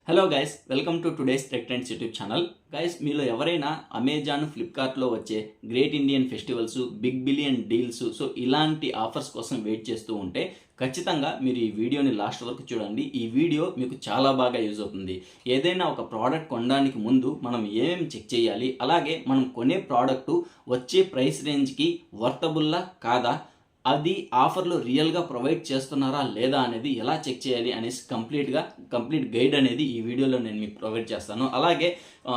Hello guys, welcome to today's tech trends YouTube channel. Guys, మీలో ఎవరైనా Amazon, ఫ్లిప్కార్ట్లో వచ్చే great Indian festivals, big billion deals, ఇలాంటి offers కోసం వెయిట్ చేస్తూ ఉంటే ఖచ్చితంగా మీరు ఈ వీడియోని లాస్ట్ వరకు చూడండి. ఈ వీడియో మీకు చాలా బాగా యూజ్ అవుతుంది. ఏదైనా ఒక ప్రోడక్ట్ కొనడానికి ముందు మనం ఏమేమి చెక్ చేయాలి, అలాగే మనం కొనే ప్రోడక్టు వచ్చే ప్రైస్ రేంజ్కి వర్తబుల్లా కాదా, అది ఆఫర్లు రియల్గా ప్రొవైడ్ చేస్తున్నారా లేదా అనేది ఎలా చెక్ చేయాలి అనేసి కంప్లీట్ గైడ్ అనేది ఈ వీడియోలో నేను మీకు ప్రొవైడ్ చేస్తాను. అలాగే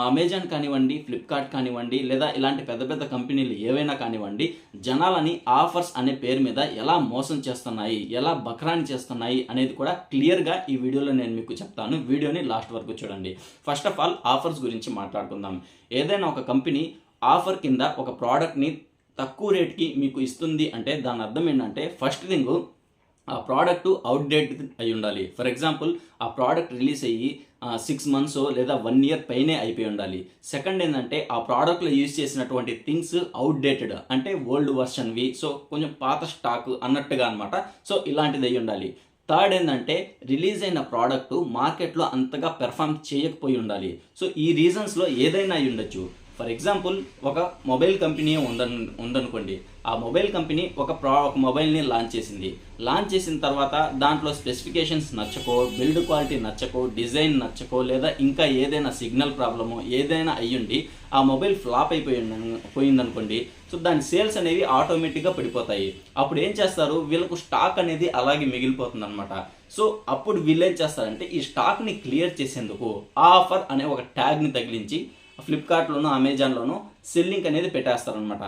అమెజాన్ కానివ్వండి, ఫ్లిప్కార్ట్ కానివ్వండి, లేదా ఇలాంటి పెద్ద పెద్ద కంపెనీలు ఏవైనా కానివ్వండి, జనాలని ఆఫర్స్ అనే పేరు మీద ఎలా మోసం చేస్తున్నాయి, ఎలా బక్రాని చేస్తున్నాయి అనేది కూడా క్లియర్గా ఈ వీడియోలో నేను మీకు చెప్తాను. వీడియోని లాస్ట్ వరకు చూడండి. ఫస్ట్ ఆఫ్ ఆల్ ఆఫర్స్ గురించి మాట్లాడుకుందాం. ఏదైనా ఒక కంపెనీ ఆఫర్ కింద ఒక ప్రోడక్ట్ని తక్కువ రేట్కి మీకు ఇస్తుంది అంటే దాని అర్థం ఏంటంటే, ఫస్ట్ థింగ్ ఆ ప్రోడక్ట్ అవుట్డేట్ అయి ఉండాలి. ఫర్ ఎగ్జాంపుల్, ఆ ప్రోడక్ట్ రిలీజ్ అయ్యి 6 months లేదా 1 year పైనే అయిపోయి ఉండాలి. సెకండ్ ఏంటంటే, ఆ ప్రోడక్ట్లో యూజ్ చేసినటువంటి థింగ్స్ అవుట్డేటెడ్, అంటే ఓల్డ్ వర్షన్వి, కొంచెం పాత స్టాక్ అన్నట్టుగా అనమాట. ఇలాంటిది అయి ఉండాలి. థర్డ్ ఏంటంటే, రిలీజ్ అయిన ప్రోడక్ట్ మార్కెట్లో అంతగా పెర్ఫామ్ చేయకపోయి ఉండాలి. ఈ రీజన్స్లో ఏదైనా అయి ఉండొచ్చు. ఫర్ ఎగ్జాంపుల్, ఒక మొబైల్ కంపెనీ ఉందనుకోండి. ఆ మొబైల్ కంపెనీ ఒక మొబైల్ని లాంచ్ చేసిన తర్వాత దాంట్లో స్పెసిఫికేషన్స్ నచ్చకో, బిల్డ్ క్వాలిటీ నచ్చకో, డిజైన్ నచ్చకో, లేదా ఇంకా ఏదైనా సిగ్నల్ ప్రాబ్లమో ఏదైనా అయ్యుండి ఆ మొబైల్ ఫ్లాప్ పోయిందనుకోండి. దాని సేల్స్ అనేవి ఆటోమేటిక్గా పడిపోతాయి. అప్పుడు ఏం చేస్తారు, వీళ్ళకు స్టాక్ అనేది అలాగే మిగిలిపోతుంది అనమాట. అప్పుడు వీళ్ళు ఏం చేస్తారంటే, ఈ స్టాక్ని క్లియర్ చేసేందుకు ఆఫర్ అనే ఒక ట్యాగ్ని తగిలించి ఫ్లిప్కార్ట్లోనూ, అమెజాన్లోనూ సెల్లింగ్ అనేది పెట్టేస్తారనమాట.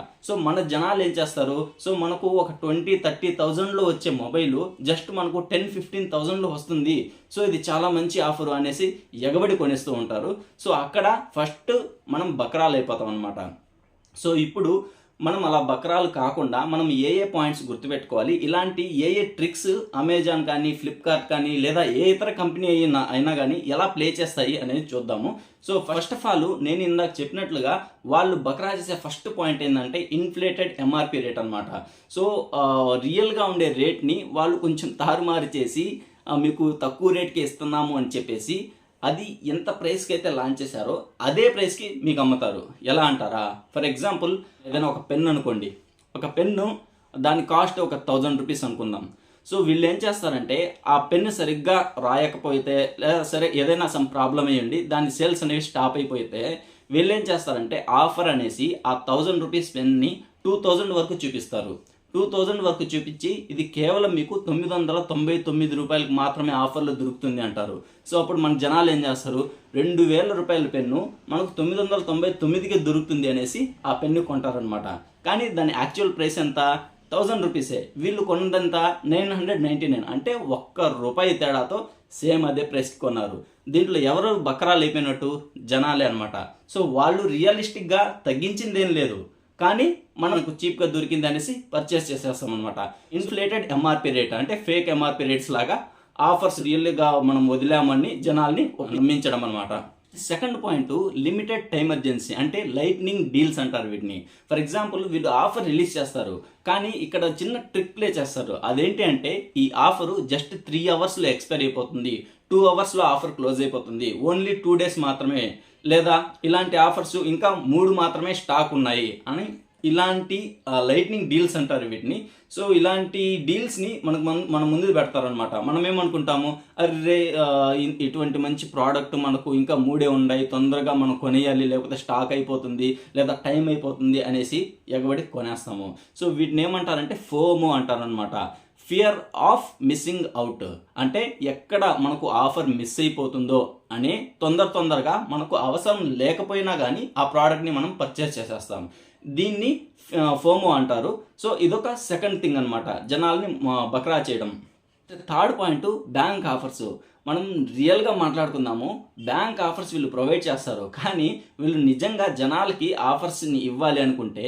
మన జనాలు ఏం చేస్తారు, మనకు ఒక 20-30,000లో వచ్చే మొబైల్ జస్ట్ మనకు 10-15,000లో వస్తుంది, ఇది చాలా మంచి ఆఫరు అనేసి ఎగబడి కొనేస్తూ ఉంటారు. అక్కడ ఫస్ట్ మనం బకరాలు అయిపోతాం అనమాట. ఇప్పుడు మనం అలా బకరాలు కాకుండా మనం ఏ పాయింట్స్ గుర్తుపెట్టుకోవాలి, ఇలాంటి ఏ ట్రిక్స్ అమెజాన్ కానీ, ఫ్లిప్కార్ట్ కానీ, లేదా ఏ ఇతర కంపెనీ అయినా కానీ ఎలా ప్లే చేస్తాయి అనేది చూద్దాము. ఫస్ట్ ఆఫ్ ఆల్, నేను ఇందాక చెప్పినట్లుగా వాళ్ళు బకరా చేసే ఫస్ట్ పాయింట్ ఏంటంటే ఇన్ఫ్లేటెడ్ ఎంఆర్పి రేట్ అనమాట. రియల్గా ఉండే రేట్ని వాళ్ళు కొంచెం తారుమారు చేసి మీకు తక్కువ రేట్కి ఇస్తున్నాము అని చెప్పేసి అది ఎంత ప్రైస్కి అయితే లాంచ్ చేశారో అదే ప్రైస్కి మీకు అమ్ముతారు. ఎలా అంటారా, ఫర్ ఎగ్జాంపుల్, ఏదైనా ఒక పెన్ అనుకోండి. ఒక పెన్ను దాని కాస్ట్ ఒక 1000 రూపీస్ అనుకుందాం. వీళ్ళు ఏం చేస్తారంటే, ఆ పెన్ను సరిగ్గా రాయకపోతే, లేదా సరే ఏదైనా సమ్ ప్రాబ్లం అయ్యండి దాని సేల్స్ అనేవి స్టాప్ అయిపోతే, వీళ్ళు ఏం చేస్తారంటే ఆఫర్ అనేసి ఆ 1000 రూపీస్ పెన్ని 2000 వరకు చూపిస్తారు. 2000 వరకు చూపించి ఇది కేవలం మీకు 999 రూపాయలకు మాత్రమే ఆఫర్లో దొరుకుతుంది అంటారు. అప్పుడు మన జనాలు ఏం చేస్తారు, 2000 రూపాయల పెన్ను మనకు 999కే దొరుకుతుంది అనేసి ఆ పెన్ను కొంటారనమాట. కానీ దాని యాక్చువల్ ప్రైస్ ఎంత, 1000 రూపీసే. వీళ్ళు కొన్నదంతా 999, అంటే ₹1 తేడాతో సేమ్ అదే ప్రైస్కి కొన్నారు. దీంట్లో ఎవరు బకరాలు అయిపోయినట్టు, జనాలే అనమాట. వాళ్ళు రియలిస్టిక్గా తగ్గించిందేం లేదు, కానీ మనకు చీప్గా దొరికింది అనేసి పర్చేస్ చేసేస్తాం అనమాట. ఇన్ఫ్లేటెడ్ ఎంఆర్పి రేట్ అంటే ఫేక్ ఎంఆర్పి రేట్స్ లాగా ఆఫర్స్ రియల్గా మనం వదిలామని జనాల్ని నమ్మించడం అనమాట. Second point, limited time emergency, అంటే లైట్నింగ్ డీల్స్ అంటారు వీటిని. ఫర్ ఎగ్జాంపుల్, వీళ్ళు ఆఫర్ రిలీజ్ చేస్తారు, కానీ ఇక్కడ చిన్న ట్రిక్ ప్లే చేస్తారు. అదేంటి అంటే, ఈ ఆఫరు జస్ట్ 3 అవర్స్లో ఎక్స్పైర్ అయిపోతుంది, 2 అవర్స్లో ఆఫర్ క్లోజ్ అయిపోతుంది, ఓన్లీ 2 days మాత్రమే, లేదా ఇలాంటి ఆఫర్స్ ఇంకా 3 మాత్రమే స్టాక్ ఉన్నాయి అని ఇలాంటి లైట్నింగ్ డీల్స్ అంటారు వీటిని. ఇలాంటి డీల్స్ని మన ముందు పెడతారనమాట. మనం ఏమనుకుంటాము, అరే ఇటువంటి మంచి ప్రోడక్ట్ మనకు ఇంకా 3 ఉన్నాయి, తొందరగా మనం కొనేయాలి, లేకపోతే స్టాక్ అయిపోతుంది, లేదా టైం అయిపోతుంది అనేసి ఎగబడి కొనేస్తాము. వీటిని ఏమంటారంటే ఫోమో అంటారనమాట. ఫియర్ ఆఫ్ మిస్సింగ్ అవుట్, అంటే ఎక్కడ మనకు ఆఫర్ మిస్ అయిపోతుందో అని తొందరగా మనకు అవసరం లేకపోయినా కానీ ఆ ప్రోడక్ట్ని మనం పర్చేస్ చేసేస్తాం. దీన్ని ఫోమో అంటారు. ఇదొక సెకండ్ థింగ్ అనమాట, జనాల్ని బకరా చేయడం. Third point, bank offers. మనం రియల్గా మాట్లాడుకుందాము. బ్యాంక్ ఆఫర్స్ వీళ్ళు ప్రొవైడ్ చేస్తారు, కానీ వీళ్ళు నిజంగా జనాలకి ఆఫర్స్ని ఇవ్వాలి అనుకుంటే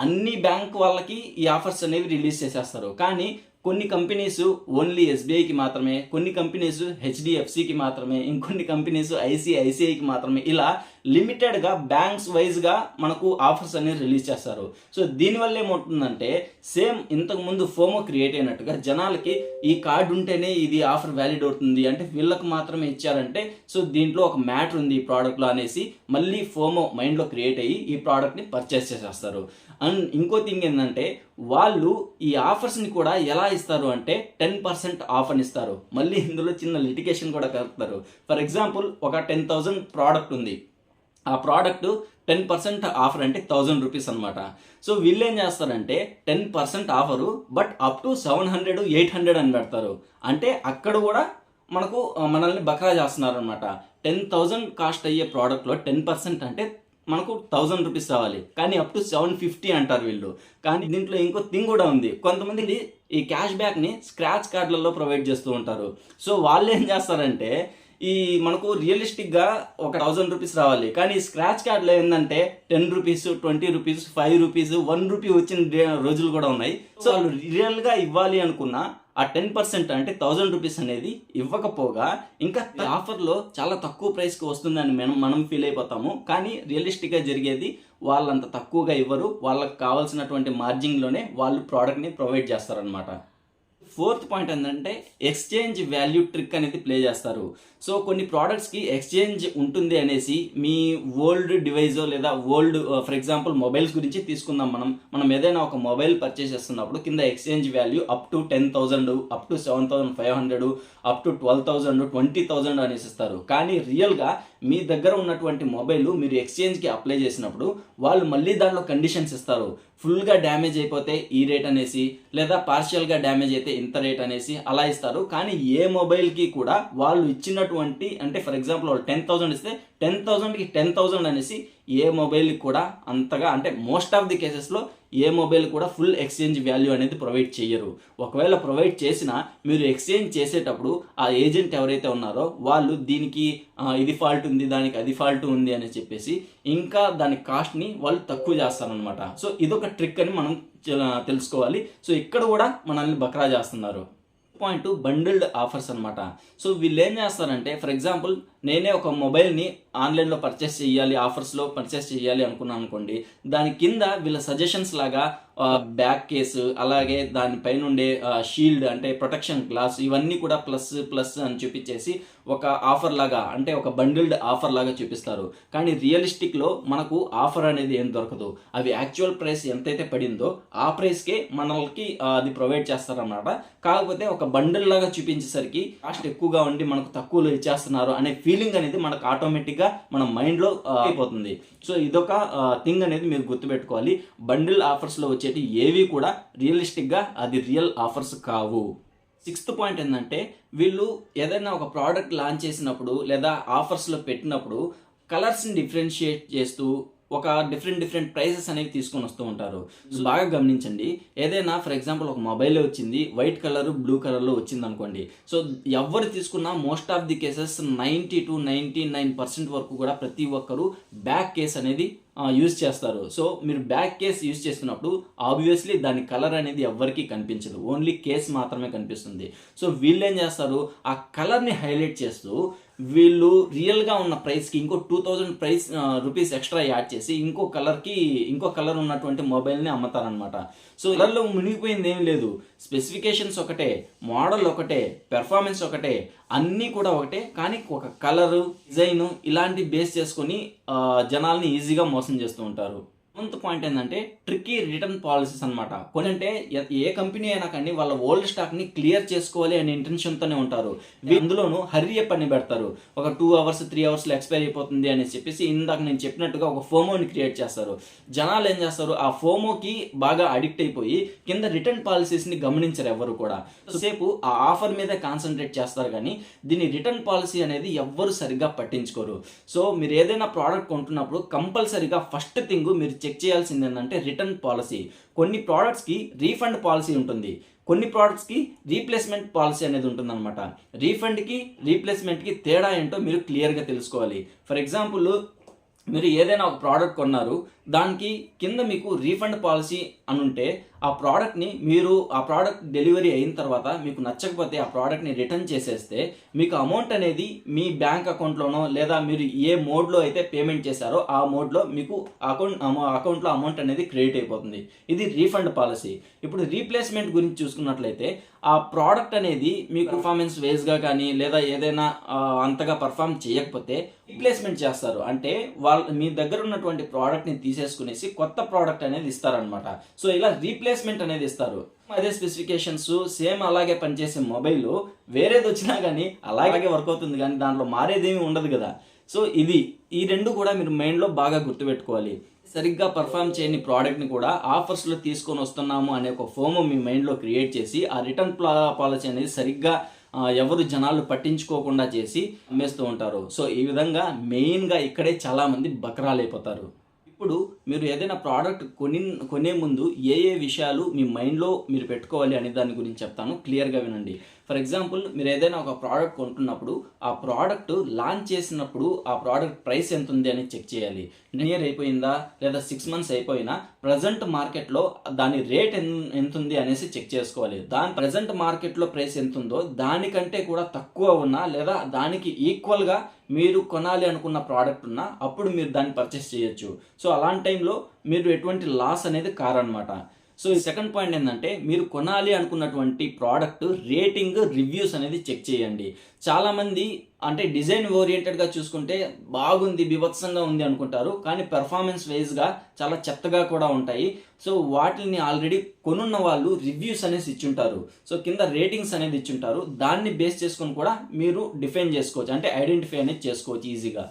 అన్ని బ్యాంక్ వాళ్ళకి ఈ ఆఫర్స్ అనేవి రిలీజ్ చేసేస్తారు. కానీ కొన్ని కంపెనీస్ ఓన్లీ ఎస్బీఐకి మాత్రమే, కొన్ని కంపెనీస్ హెచ్డిఎఫ్సికి మాత్రమే, ఇంకొన్ని కంపెనీస్ ఐసిఐసిఐకి మాత్రమే, ఇలా లిమిటెడ్గా బ్యాంక్స్ వైజ్గా మనకు ఆఫర్స్ అనేది రిలీజ్ చేస్తారు. సో దీనివల్ల ఏమవుతుందంటే సేమ్ ఇంతకుముందు ఫోమో క్రియేట్ అయినట్టుగా జనాలకి ఈ కార్డు ఉంటేనే ఇది ఆఫర్ వ్యాలిడ్ అవుతుంది, అంటే వీళ్ళకి మాత్రమే ఇచ్చారంటే సో దీంట్లో ఒక మ్యాటర్ ఉంది ఈ ప్రోడక్ట్లో అనేసి మళ్ళీ ఫోమో మైండ్లో క్రియేట్ అయ్యి ఈ ప్రోడక్ట్ని పర్చేస్ చేసేస్తారు. అండ్ ఇంకో థింగ్ ఏంటంటే వాళ్ళు ఈ ఆఫర్స్ని కూడా ఎలా ఇస్తారు అంటే 10% ఆఫ్ అని ఇస్తారు. మళ్ళీ ఇందులో చిన్న లిటికేషన్ కూడా కలుపుతారు. ఫర్ ఎగ్జాంపుల్ ఒక 10,000 ప్రోడక్ట్ ఉంది, ఆ ప్రోడక్ట్ 10% ఆఫర్ అంటే 1000 రూపీస్ అనమాట. సో వీళ్ళు ఏం చేస్తారంటే 10% ఆఫరు బట్ అప్ టు 700, 800 అని పెడతారు. అంటే అక్కడ కూడా మనకు మనల్ని బకరా చేస్తున్నారు అనమాట. 10,000 కాస్ట్ అయ్యే ప్రోడక్ట్లో 10% అంటే మనకు 1000 రూపీస్ రావాలి, కానీ అప్ టు 750 అంటారు వీళ్ళు. కానీ దీంట్లో ఇంకో థింగ్ కూడా ఉంది, కొంతమంది ఈ క్యాష్ బ్యాక్ని స్క్రాచ్ కార్డులలో ప్రొవైడ్ చేస్తూ ఉంటారు. సో వాళ్ళు ఏం చేస్తారంటే ఈ మనకు రియలిస్టిక్గా ఒక 1000 రూపీస్ రావాలి, కానీ స్క్రాచ్ కార్డులో ఏంటంటే 10 రూపీస్, 20 రూపీస్, 5 రూపీస్, 1 రూపీ వచ్చిన రోజులు కూడా ఉన్నాయి. సో వాళ్ళు రియల్గా ఇవ్వాలి అనుకున్న ఆ 10% అంటే 1000 రూపీస్ అనేది ఇవ్వకపోగా ఇంకా ఆఫర్లో చాలా తక్కువ ప్రైస్కి వస్తుందని మనం ఫీల్ అయిపోతాము. కానీ రియలిస్టిక్గా జరిగేది వాళ్ళంత తక్కువగా ఇవ్వరు, వాళ్ళకి కావాల్సినటువంటి మార్జిన్లోనే వాళ్ళు ప్రోడక్ట్ని ప్రొవైడ్ చేస్తారనమాట. ఫోర్త్ పాయింట్ ఏంటంటే ఎక్స్చేంజ్ వాల్యూ ట్రిక్ అనేది ప్లే చేస్తారు. సో కొన్ని ప్రోడక్ట్స్కి ఎక్స్చేంజ్ ఉంటుంది అనేసి మీ ఓల్డ్ డివైజో లేదా ఓల్డ్ ఫర్ ఎగ్జాంపుల్ మొబైల్స్ గురించి తీసుకుందాం. మనం ఏదైనా ఒక మొబైల్ పర్చేస్ చేస్తున్నప్పుడు కింద exchange value up to 10,000, up to 7,500, up to 12,000, 20,000 అనేసి ఇస్తారు. కానీ రియల్గా మీ దగ్గర ఉన్నటువంటి మొబైల్ మీరు ఎక్స్చేంజ్కి అప్లై చేసినప్పుడు వాళ్ళు మళ్ళీ దాంట్లో కండిషన్స్ ఇస్తారు. ఫుల్గా డ్యామేజ్ అయిపోతే ఈ రేట్ అనేసి, లేదా పార్షియల్గా డ్యామేజ్ అయితే ఇంత రేట్ అనేసి అలా ఇస్తారు. కానీ ఏ మొబైల్కి కూడా వాళ్ళు ఇచ్చినటువంటి అంటే ఫర్ ఎగ్జాంపుల్ వాళ్ళు 10,000 ఇస్తే 10,000కి 10,000 అనేసి ఏ మొబైల్కి కూడా అంతగా అంటే మోస్ట్ ఆఫ్ ది కేసెస్లో ఏ మొబైల్ కూడా ఫుల్ ఎక్స్చేంజ్ వాల్యూ అనేది ప్రొవైడ్ చేయరు. ఒకవేళ ప్రొవైడ్ చేసినా మీరు ఎక్స్చేంజ్ చేసేటప్పుడు ఆ ఏజెంట్ ఎవరైతే ఉన్నారో వాళ్ళు దీనికి ఇది ఫాల్ట్ ఉంది, దానికి అది ఫాల్ట్ ఉంది అని చెప్పేసి ఇంకా దాని కాస్ట్ని వాళ్ళు తక్కువ చేస్తారనమాట. సో ఇదొక ట్రిక్ అని మనం తెలుసుకోవాలి. సో ఇక్కడ కూడా మనల్ని బకరా చేస్తున్నారు. పాయింట్ బండిల్డ్ ఆఫర్స్ అనమాట. సో వీళ్ళు ఏం చేస్తారంటే ఫర్ ఎగ్జాంపుల్ నేనే ఒక మొబైల్ని ఆన్లైన్లో పర్చేస్ చేయాలి, ఆఫర్స్లో పర్చేస్ చేయాలి అనుకున్నాను అనుకోండి, దాని కింద వీళ్ళ సజెషన్స్ లాగా బ్యాక్ కేసు, అలాగే దానిపైన ఉండే షీల్డ్ అంటే ప్రొటెక్షన్ గ్లాస్, ఇవన్నీ కూడా ప్లస్ ప్లస్ అని చూపించేసి ఒక ఆఫర్ లాగా అంటే ఒక బండిల్డ్ ఆఫర్ లాగా చూపిస్తారు. కానీ రియలిస్టిక్లో మనకు ఆఫర్ అనేది ఏం దొరకదు. అవి యాక్చువల్ ప్రైస్ ఎంతైతే పడిందో ఆ ప్రైస్కే మనకి అది ప్రొవైడ్ చేస్తారన్నమాట. కాకపోతే ఒక బండిల్ లాగా చూపించేసరికి కాస్ట్ ఎక్కువగా ఉండి మనకు తక్కువలో ఇచ్చేస్తున్నారు అనే ఫీలింగ్ అనేది మనకు ఆటోమేటిక్గా మన మైండ్లో అయిపోతుంది. సో ఇదొక థింగ్ అనేది మీరు గుర్తుపెట్టుకోవాలి. బండిల్ ఆఫర్స్లో వచ్చేటి ఏవి కూడా రియలిస్టిక్గా అది రియల్ ఆఫర్స్ కావు. సిక్స్త్ పాయింట్ ఏంటంటే వీళ్ళు ఏదైనా ఒక ప్రోడక్ట్ లాంచ్ చేసినప్పుడు లేదా ఆఫర్స్లో పెట్టినప్పుడు కలర్స్ని డిఫరెన్షియేట్ చేస్తూ ఒక డిఫరెంట్ ప్రైసెస్ అనేవి తీసుకొని వస్తూ ఉంటారు. బాగా గమనించండి, ఏదైనా ఫర్ ఎగ్జాంపుల్ ఒక మొబైల్ వచ్చింది వైట్ కలర్ బ్లూ కలర్లో వచ్చింది అనుకోండి. సో ఎవరు తీసుకున్నా most of the cases 90 to 99% వరకు కూడా ప్రతి ఒక్కరు బ్యాక్ కేస్ అనేది యూజ్ చేస్తారు. సో మీరు బ్యాక్ కేస్ యూజ్ చేస్తున్నప్పుడు ఆబ్వియస్లీ దాని కలర్ అనేది ఎవ్వరికీ కనిపించదు, ఓన్లీ కేస్ మాత్రమే కనిపిస్తుంది. సో వీళ్ళు ఏం చేస్తారు, ఆ కలర్ని హైలైట్ చేస్తూ వీళ్ళు రియల్గా ఉన్న ప్రైస్కి ఇంకో 2,000 రూపీస్ ఎక్స్ట్రా యాడ్ చేసి ఇంకో కలర్ ఉన్నటువంటి మొబైల్ని అమ్ముతారనమాట. సో కలర్లో మునిగిపోయింది ఏం లేదు, స్పెసిఫికేషన్స్ ఒకటే, మోడల్ ఒకటే, పెర్ఫార్మెన్స్ ఒకటే, అన్నీ కూడా ఒకటే, కానీ ఒక కలరు డిజైన్ ఇలాంటి బేస్ చేసుకొని జనాల్ని ఈజీగా మోసం చేస్తూ ఉంటారు. సెవెంత్ పాయింట్ ఏంటంటే ట్రిక్కీ రిటర్న్ పాలసీస్ అనమాట. కొన్ని అంటే ఏ కంపెనీ అయినా కానీ వాళ్ళ ఓల్డ్ స్టాక్ని క్లియర్ చేసుకోవాలి అనే ఇంటెన్షన్తోనే ఉంటారు. అందులోనూ హర్రీ అప్ అని పెడతారు. ఒక 2 hours 3 hours ఎక్స్పైర్ అయిపోతుంది అని చెప్పేసి ఇందాక నేను చెప్పినట్టుగా ఒక ఫోమోని క్రియేట్ చేస్తారు. జనాలు ఏం చేస్తారు, ఆ ఫోమోకి బాగా అడిక్ట్ అయిపోయి కింద రిటర్న్ పాలసీస్ని గమనించరు ఎవరు కూడా. సేపు ఆ ఆఫర్ మీద కాన్సన్ట్రేట్ చేస్తారు, కానీ దీని రిటర్న్ పాలసీ అనేది ఎవ్వరు సరిగ్గా పట్టించుకోరు. సో మీరు ఏదైనా ప్రోడక్ట్ కొంటున్నప్పుడు కంపల్సరీగా ఫస్ట్ థింగ్ మీరు చెక్ చేయాల్సింది ఏంటంటే రిటర్న్ పాలసీ. కొన్ని ప్రోడక్ట్స్కి రీఫండ్ పాలసీ ఉంటుంది, కొన్ని ప్రోడక్ట్స్కి రీప్లేస్మెంట్ పాలసీ అనేది ఉంటుందన్నమాట. రీఫండ్కి రీప్లేస్మెంట్కి తేడా ఏంటో మీరు క్లియర్గా తెలుసుకోవాలి. ఫర్ ఎగ్జాంపుల్ మీరు ఏదైనా ఒక ప్రోడక్ట్ కొన్నారు, దానికి కింద మీకు రీఫండ్ పాలసీ అనుంటే ఆ ప్రోడక్ట్ని మీరు ఆ ప్రోడక్ట్ డెలివరీ అయిన తర్వాత మీకు నచ్చకపోతే ఆ ప్రోడక్ట్ని రిటర్న్ చేసేస్తే మీకు అమౌంట్ అనేది మీ బ్యాంక్ అకౌంట్లోనో లేదా మీరు ఏ మోడ్లో అయితే పేమెంట్ చేశారో ఆ మోడ్లో మీకు అకౌంట్లో అమౌంట్ అనేది క్రెడిట్ అయిపోతుంది. ఇది రీఫండ్ పాలసీ. ఇప్పుడు రీప్లేస్మెంట్ గురించి చూసుకున్నట్లయితే ఆ ప్రోడక్ట్ అనేది మీకు పర్ఫార్మెన్స్ వేస్గా కానీ లేదా ఏదైనా అంతగా పర్ఫామ్ చేయకపోతే రీప్లేస్మెంట్ చేస్తారు. అంటే మీ దగ్గర ఉన్నటువంటి ప్రోడక్ట్ని తీసేసుకునేసి కొత్త ప్రోడక్ట్ అనేది ఇస్తారనమాట. సో ఇలా రీప్లేస్మెంట్ అనేది ఇస్తారు. అదే స్పెసిఫికేషన్స్ సేమ్ అలాగే పనిచేసే మొబైల్ వేరేది వచ్చినా కానీ అలాగే వర్క్ అవుతుంది, కానీ దాంట్లో మారేదేమీ ఉండదు కదా. సో ఈ రెండు కూడా మీరు మైండ్లో బాగా గుర్తుపెట్టుకోవాలి. సరిగ్గా పర్ఫామ్ చేయని ప్రోడక్ట్ని కూడా ఆఫర్స్లో తీసుకొని వస్తున్నాము అనే ఒక ఫోమో మీ మైండ్లో క్రియేట్ చేసి ఆ రిటర్న్ పాలసీ అనేది సరిగ్గా ఎవరు జనాలు పట్టించుకోకుండా చేసి అమ్మేస్తూ ఉంటారు. సో ఈ విధంగా మెయిన్గా ఇక్కడే చాలామంది బకరాలైపోతారు. ఇప్పుడు మీరు ఏదైనా ప్రోడక్ట్ కొనే ముందు ఏ విషయాలు మీ మైండ్లో మీరు పెట్టుకోవాలి అనే దాని గురించి చెప్తాను, క్లియర్గా వినండి. ఫర్ ఎగ్జాంపుల్, మీరు ఏదైనా ఒక ప్రోడక్ట్ కొంటున్నప్పుడు ఆ ప్రోడక్ట్ లాంచ్ చేసినప్పుడు ఆ ప్రోడక్ట్ ప్రైస్ ఎంత ఉంది అని చెక్ చేయాలి. నియర్ అయిపోయిందా లేదా 6 months అయిపోయినా ప్రజెంట్ మార్కెట్లో దాని రేట్ ఎంత ఉంది అనేసి చెక్ చేసుకోవాలి. దాని ప్రజెంట్ మార్కెట్లో ప్రైస్ ఎంత ఉందో దానికంటే కూడా తక్కువ ఉన్నా లేదా దానికి ఈక్వల్గా మీరు కొనాలి అనుకున్న ప్రోడక్ట్ ఉన్నా అప్పుడు మీరు దాన్ని పర్చేస్ చేయొచ్చు. సో అలాంటి టైంలో మీరు ఎటువంటి లాస్ అనేది కారనమాట. సో ఈ సెకండ్ పాయింట్ ఏంటంటే, మీరు కొనాలి అనుకున్నటువంటి ప్రోడక్ట్ రేటింగ్, రివ్యూస్ అనేది చెక్ చేయండి. చాలామంది అంటే డిజైన్ ఓరియంటెడ్గా చూసుకుంటే బాగుంది, బీభత్సంగా ఉంది అనుకుంటారు, కానీ పెర్ఫార్మెన్స్ వైజ్గా చాలా చెత్తగా కూడా ఉంటాయి. సో వాటిని ఆల్రెడీ కొనున్న వాళ్ళు రివ్యూస్ అనేసి ఇచ్చుంటారు. సో కింద రేటింగ్స్ అనేది ఇచ్చుంటారు. దాన్ని బేస్ చేసుకొని కూడా మీరు డిఫైన్ చేసుకోవచ్చు, అంటే ఐడెంటిఫై అనేది చేసుకోవచ్చు ఈజీగా.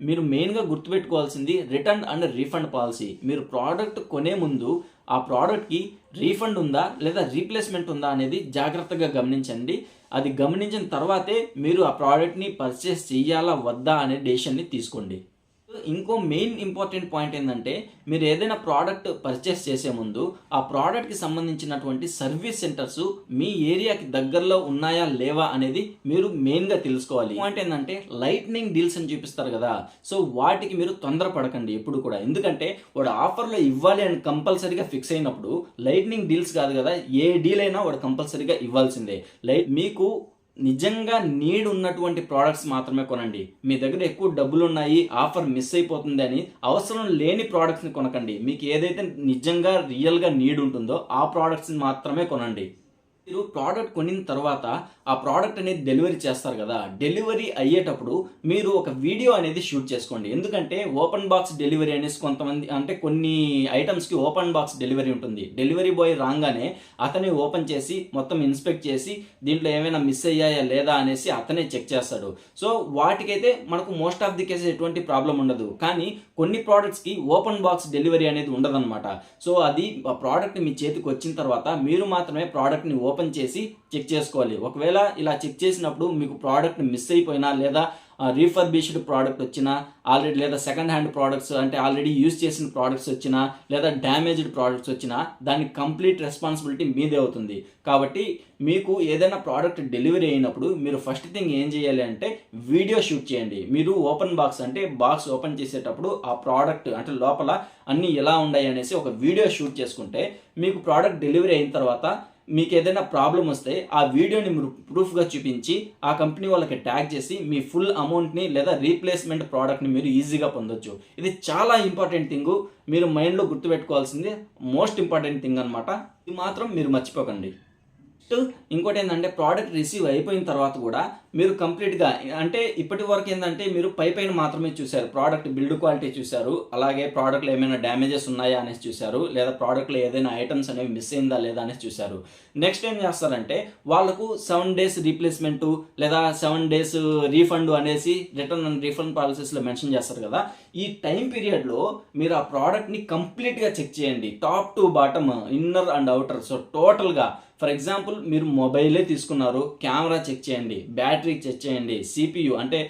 మీరు మెయిన్గా గుర్తుపెట్టుకోవాల్సింది రిటర్న్ అండ్ రీఫండ్ పాలసీ. మీరు ప్రోడక్ట్ కొనే ముందు ఆ ప్రోడక్ట్కి రీఫండ్ ఉందా లేదా రీప్లేస్మెంట్ ఉందా అనేది జాగ్రత్తగా గమనించండి. అది గమనించిన తర్వాతే మీరు ఆ ప్రోడక్ట్ని పర్చేస్ చేయాలా వద్దా అనే డెసిషన్ని తీసుకోండి. ఇంకో మెయిన్ ఇంపార్టెంట్ పాయింట్ ఏంటంటే, మీరు ఏదైనా ప్రోడక్ట్ పర్చేస్ చేసే ముందు ఆ ప్రోడక్ట్కి సంబంధించినటువంటి సర్వీస్ సెంటర్స్ మీ ఏరియాకి దగ్గరలో ఉన్నాయా లేవా అనేది మీరు మెయిన్గా తెలుసుకోవాలి. పాయింట్ ఏంటంటే, లైట్నింగ్ డీల్స్ అని చూపిస్తారు కదా, సో వాటికి మీరు తొందరపడకండి ఎప్పుడు కూడా. ఎందుకంటే వాడు ఆఫర్లో ఇవ్వాలి అని కంపల్సరీగా ఫిక్స్ అయినప్పుడు లైట్నింగ్ డీల్స్ కాదు కదా, ఏ డీల్ అయినా వాడు కంపల్సరీగా ఇవ్వాల్సిందే. మీకు నిజంగా నీడ్ ఉన్నటువంటి ప్రోడక్ట్స్ మాత్రమే కొనండి. మీ దగ్గర ఎక్కువ డబ్బులు ఉన్నాయి, ఆఫర్ మిస్ అయిపోతుంది అని అవసరం లేని ప్రోడక్ట్స్ని కొనకండి. మీకు ఏదైతే నిజంగా రియల్గా నీడ్ ఉంటుందో ఆ ప్రోడక్ట్స్ని మాత్రమే కొనండి. మీరు ప్రోడక్ట్ కొనిన తర్వాత ఆ ప్రోడక్ట్ అనేది డెలివరీ చేస్తారు కదా, డెలివరీ అయ్యేటప్పుడు మీరు ఒక వీడియో అనేది షూట్ చేసుకోండి. ఎందుకంటే ఓపెన్ బాక్స్ డెలివరీ అనేసి కొంతమంది, అంటే కొన్ని ఐటమ్స్కి ఓపెన్ బాక్స్ డెలివరీ ఉంటుంది. డెలివరీ బాయ్ రాగానే అతనే ఓపెన్ చేసి మొత్తం ఇన్స్పెక్ట్ చేసి దీంట్లో ఏమైనా మిస్ అయ్యాయా లేదా అనేసి అతనే చెక్ చేస్తాడు. సో వాటికైతే మనకు మోస్ట్ ఆఫ్ ది కేసెస్ ఎటువంటి ప్రాబ్లం ఉండదు. కానీ కొన్ని ప్రోడక్ట్స్కి ఓపెన్ బాక్స్ డెలివరీ అనేది ఉండదన్నమాట. సో అది ఆ ప్రోడక్ట్ మీ చేతికి వచ్చిన తర్వాత మీరు మాత్రమే ప్రోడక్ట్ని ఓపెన్ చేసి చెక్ చేసుకోవాలి. ఒకవేళ ఇలా చెక్ చేసినప్పుడు మీకు ప్రోడక్ట్ మిస్ అయిపోయినా లేదా రీఫర్బిష్డ్ ప్రోడక్ట్ వచ్చినా ఆల్రెడీ, లేదా సెకండ్ హ్యాండ్ ప్రోడక్ట్స్ అంటే ఆల్రెడీ యూజ్ చేసిన ప్రోడక్ట్స్ వచ్చినా లేదా డ్యామేజ్డ్ ప్రోడక్ట్స్ వచ్చినా దానికి కంప్లీట్ రెస్పాన్సిబిలిటీ మీదే అవుతుంది. కాబట్టి మీకు ఏదైనా ప్రోడక్ట్ డెలివరీ అయినప్పుడు మీరు ఫస్ట్ థింగ్ ఏం చేయాలి అంటే వీడియో షూట్ చేయండి. మీరు ఓపెన్ బాక్స్ అంటే బాక్స్ ఓపెన్ చేసేటప్పుడు ఆ ప్రోడక్ట్ అంటే లోపల అన్నీ ఎలా ఉన్నాయి అనేసి ఒక వీడియో షూట్ చేసుకుంటే మీకు ప్రోడక్ట్ డెలివరీ అయిన తర్వాత మీకు ఏదైనా ప్రాబ్లం వస్తే ఆ వీడియోని మీరు ప్రూఫ్గా చూపించి ఆ కంపెనీ వాళ్ళకి ట్యాగ్ చేసి మీ ఫుల్ అమౌంట్ని లేదా రీప్లేస్మెంట్ ప్రోడక్ట్ని మీరు ఈజీగా పొందొచ్చు. ఇది చాలా ఇంపార్టెంట్ థింగ్, మీరు మైండ్లో గుర్తుపెట్టుకోవాల్సింది మోస్ట్ ఇంపార్టెంట్ థింగ్ అనమాట. ఇది మాత్రం మీరు మర్చిపోకండి. ఇంకోటి ఏంటంటే, ప్రోడక్ట్ రిసీవ్ అయిపోయిన తర్వాత కూడా మీరు కంప్లీట్గా, అంటే ఇప్పటి వరకు ఏంటంటే మీరు పైన మాత్రమే చూశారు, ప్రోడక్ట్ బిల్డ్ క్వాలిటీ చూశారు, అలాగే ప్రోడక్ట్లో ఏమైనా డ్యామేజెస్ ఉన్నాయా అనేసి చూశారు, లేదా ప్రోడక్ట్లో ఏదైనా ఐటమ్స్ అనేవి మిస్ అయిందా లేదా అనేసి చూశారు. నెక్స్ట్ ఏం చేస్తారంటే వాళ్ళకు 7 days రీప్లేస్మెంటు లేదా 7 days రీఫండ్ అనేసి రిటర్న్ అండ్ రీఫండ్ పాలసీస్లో మెన్షన్ చేస్తారు కదా. ఈ టైం పీరియడ్లో మీరు ఆ ప్రోడక్ట్ని కంప్లీట్గా చెక్ చేయండి, top to bottom, inner and outer. So టోటల్గా ఫర్ ఎగ్జాంపుల్ మీరు మొబైలే తీసుకున్నారు, కెమెరా చెక్ చేయండి, బ్యాటరీ చెక్ చేయండి, సిపియు అంటే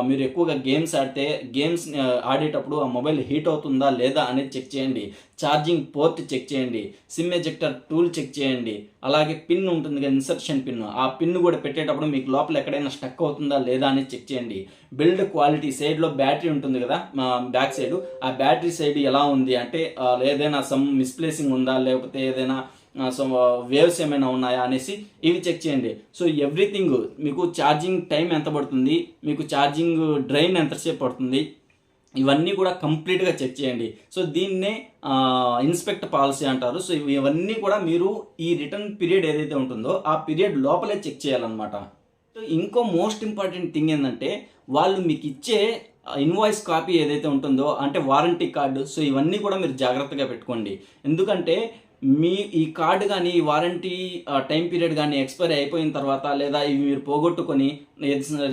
మీరు ఎక్కువగా గేమ్స్ ఆడితే గేమ్స్ ఆడేటప్పుడు ఆ మొబైల్ హీట్ అవుతుందా లేదా అనేది చెక్ చేయండి, ఛార్జింగ్ పోర్ట్ చెక్ చేయండి, సిమ్ ఎజెక్టర్ టూల్ చెక్ చేయండి, అలాగే పిన్ ఉంటుంది కదా ఇన్సర్షన్ పిన్, ఆ పిన్ కూడా పెట్టేటప్పుడు మీకు లోపల ఎక్కడైనా స్టక్ అవుతుందా లేదా అనేది చెక్ చేయండి. బిల్డ్ క్వాలిటీ సైడ్లో బ్యాటరీ ఉంటుంది కదా బ్యాక్ సైడ్, ఆ బ్యాటరీ సైడ్ ఎలా ఉంది అంటే ఏదైనా సమ్ మిస్ప్లేసింగ్ ఉందా లేకపోతే ఏదైనా సో వేవ్స్ ఏమైనా ఉన్నాయా అనేసి ఇవి చెక్ చేయండి. సో ఎవ్రీథింగ్ మీకు ఛార్జింగ్ టైం ఎంత పడుతుంది, మీకు ఛార్జింగ్ డ్రైన్ ఎంతసేపు పడుతుంది, ఇవన్నీ కూడా కంప్లీట్గా చెక్ చేయండి. సో దీన్నే ఇన్స్పెక్ట్ పాలసీ అంటారు. సో ఇవన్నీ కూడా మీరు ఈ రిటర్న్ పీరియడ్ ఏదైతే ఉంటుందో ఆ పీరియడ్ లోపలే చెక్ చేయాలన్నమాట. సో ఇంకో మోస్ట్ ఇంపార్టెంట్ థింగ్ ఏంటంటే వాళ్ళు మీకు ఇచ్చే ఇన్వాయిస్ కాపీ ఏదైతే ఉంటుందో అంటే వారంటీ కార్డు, సో ఇవన్నీ కూడా మీరు జాగ్రత్తగా పెట్టుకోండి. ఎందుకంటే మీ ఈ కార్డు కానీ ఈ వారంటీ టైం పీరియడ్ కానీ ఎక్స్పైరీ అయిపోయిన తర్వాత లేదా ఇవి మీరు పోగొట్టుకొని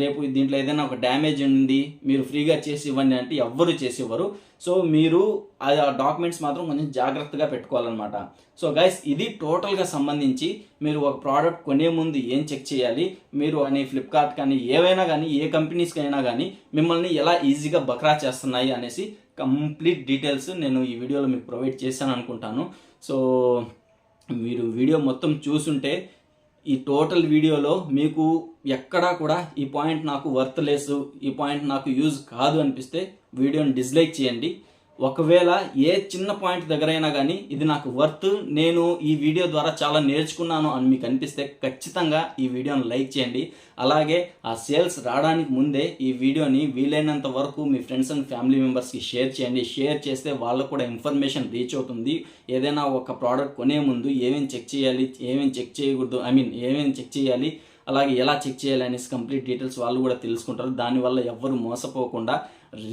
రేపు దీంట్లో ఏదైనా ఒక డ్యామేజ్ ఉంది మీరు ఫ్రీగా చేసి ఇవ్వండి అంటే ఎవ్వరు చేసి ఇవ్వరు. సో మీరు ఆ డాక్యుమెంట్స్ మాత్రం కొంచెం జాగ్రత్తగా పెట్టుకోవాలన్నమాట. సో గైస్ ఇది టోటల్గా సంబంధించి మీరు ఒక ప్రోడక్ట్ కొనే ముందు ఏం చెక్ చేయాలి, మీరు అని ఫ్లిప్కార్ట్ కానీ ఏవైనా కానీ ఏ కంపెనీస్కి అయినా కానీ మిమ్మల్ని ఎలా ఈజీగా బక్రా చేస్తున్నాయి అనేసి కంప్లీట్ డీటెయిల్స్ నేను ఈ వీడియోలో మీకు ప్రొవైడ్ చేశాను అనుకుంటాను. సో మీరు వీడియో మొత్తం చూసుంటే ఈ టోటల్ వీడియోలో మీకు ఎక్కడా కూడా ఈ పాయింట్ నాకు వర్త్లెస్, ఈ పాయింట్ నాకు యూజ్ కాదు అనిపిస్తే వీడియోని డిస్లైక్ చేయండి. ఒకవేళ ఏ చిన్న పాయింట్ దగ్గరైనా కానీ ఇది నాకు వర్త్, నేను ఈ వీడియో ద్వారా చాలా నేర్చుకున్నాను అని మీకు అనిపిస్తే ఖచ్చితంగా ఈ వీడియోని లైక్ చేయండి. అలాగే ఆ సేల్స్ రావడానికి ముందే ఈ వీడియోని వీలైనంత వరకు మీ ఫ్రెండ్స్ అండ్ ఫ్యామిలీ మెంబర్స్కి షేర్ చేయండి. షేర్ చేస్తే వాళ్ళకు కూడా ఇన్ఫర్మేషన్ రీచ్ అవుతుంది. ఏదైనా ఒక ప్రోడక్ట్ కొనే ముందు ఏమేమి చెక్ చేయాలి, ఏమేమి చెక్ చేయకూడదు, ఏమేమి చెక్ చేయాలి, అలాగే ఎలా చెక్ చేయాలి అనేసి కంప్లీట్ డీటెయిల్స్ వాళ్ళు కూడా తెలుసుకుంటారు. దానివల్ల ఎవ్వరు మోసపోకుండా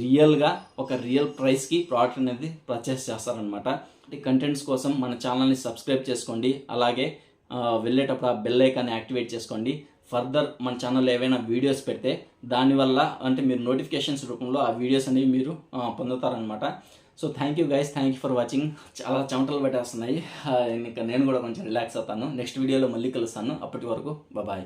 రియల్గా ఒక రియల్ ప్రైస్కి ప్రోడక్ట్ అనేది పర్చేస్ చేస్తారనమాట. ఈ కంటెంట్స్ కోసం మన ఛానల్ని సబ్స్క్రైబ్ చేసుకోండి. అలాగే వెళ్ళేటప్పుడు ఆ బెల్ ఐకాన్ని యాక్టివేట్ చేసుకోండి. ఫర్దర్ మన ఛానల్లో ఏవైనా వీడియోస్ పెడితే దానివల్ల అంటే మీరు నోటిఫికేషన్స్ రూపంలో ఆ వీడియోస్ అనేవి మీరు పొందుతారనమాట. So thank you guys, thank you for watching. చాలా చెమటలు పెట్టేస్తున్నాయి, ఇంకా నేను కూడా కొంచెం రిలాక్స్ అవుతాను. నెక్స్ట్ వీడియోలో మళ్ళీ కలుస్తాను. అప్పటి వరకు బాయ్.